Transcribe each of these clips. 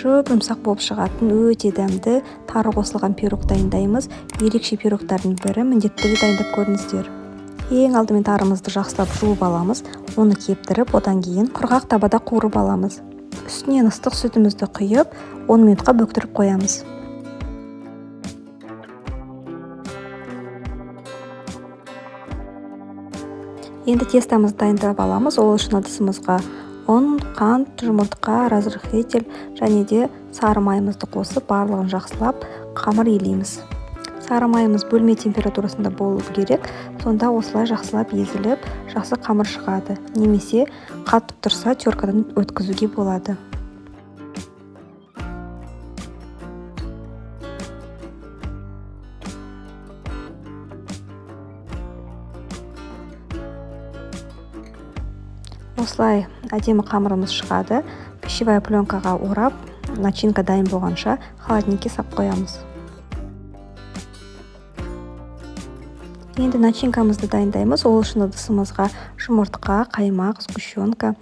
жұмсақ болып шығатын өте дәмді тары қосылған пирог дайындаймыз. Ерекше пирогтардың бірі, міндетті түрде дайындап көріңіздер. Ең алдымен тарымызды жақсылап жуып аламыз, оны кептіріп, одан кейін құрғақ табада қуырып аламыз. Үстінен ыстық сүтімізді құйып, 10 минутқа бөктіріп қоямыз. Енді тестамызды дайындап аламыз. Ол үшін ыдысымызға ұн, қант, жұмыртқа, разрыхитель және де сары майымызды қосып, барлығын жақсылап қамыр илейміз. Сары майымыз бөлме температурасында болу керек, сонда осылай жақсылап езіліп, жақсы қамыр шығады. Немесе қатып тұрса, теркадан өткізуге болады. Осылай әдемі қамырымыз шығады. Пищевая пленкаға орап, начинка дайын болғанша холодильникке сап қоямыз. Енді начинкамызды дайындаймыз. Ол үшін ыдысымызға жұмыртқа, қаймақ, сгущенка,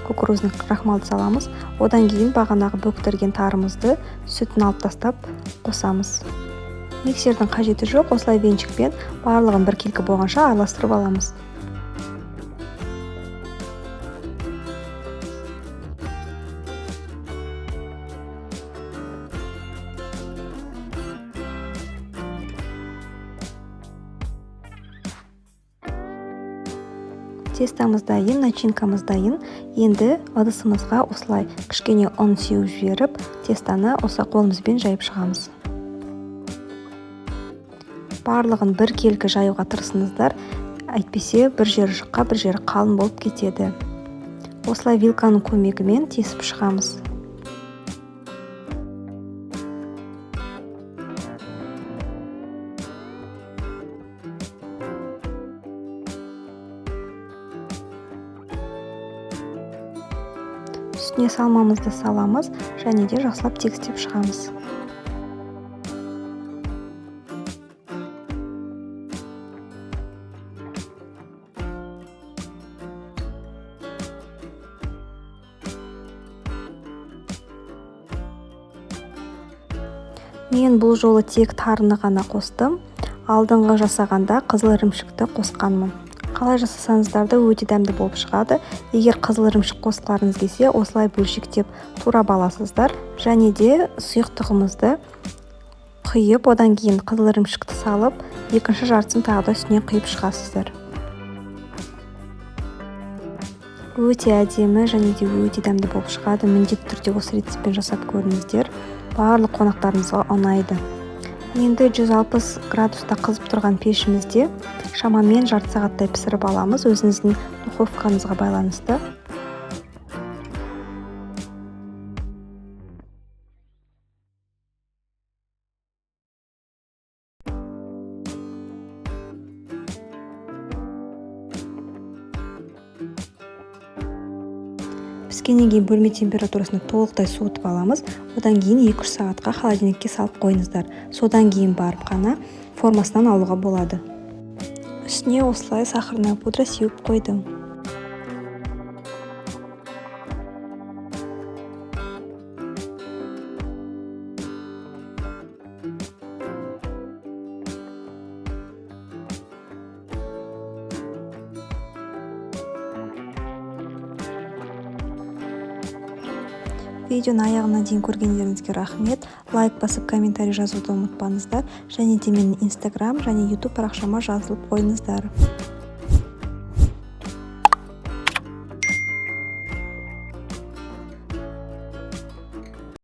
кукурузный крахмалды саламыз. Одан кейін бағанағы бөктірген тарымызды сүтін алып тастап қосамыз. Миксердің қажеті жоқ. Осылай венчикпен барлығын біркелкі болғанша араластырып аламыз. Тестамыз дайын, начинкамыз дайын. Енді ыдысымызға осылай кішкене ұн сеуіп жіберіп, тестаны осы қолымызбен жайып шығамыз. Барлығын біркелкі жаюға тырысыңыздар, әйтпесе бір жері жұқа, бір жері қалың болып кетеді. Осылай вилканың көмегімен тесіп шығамыз. Үстіне салмамызды саламыз және де жақсылап тегістеп шығамыз. Мен бұл жолы тек тарыны ғана қостым. Алдыңғы жасағанда қызыл ірімшікті қосқанмын. Қалай жасасаңыздар да өте дәмді болып шығады. Егер қызыл ірімшік қосқыларыңыз келсе, осылай бөлшектеп турап аласыздар. Және де сұйықтығымызды құйып, одан кейін қызыл ірімшікті салып, екінші жартысын тағы да үстіне құйып шығасыздар. Өте әдемі және де өте дәмді болып шығады. Міндетті түрде осы рецептпен жасап көріңіздер. Барлық қонақтарыңызға ұнайды. Енді 160 градуста қызып тұрған пешімізде шамамен жарты сағаттай пісіріп аламыз. Өзіңіздің духовкаңызға байланысты. Піскеннен кейін бөлме температурасына толықтай суытып аламыз. Одан кейін 2-3 сағатқа холодильникке салып қойыңыздар. Содан кейін барып қана формасынан алуға болады. Үстіне осылай сахарная пудра сеуіп қойдым. Видеоны аяғына дейін көргендеріңізге рахмет. Лайк басып, комментарий жазуды ұмытпаңыздар. Және де менің Instagram және YouTube парақшама жазылып қойыңыздар.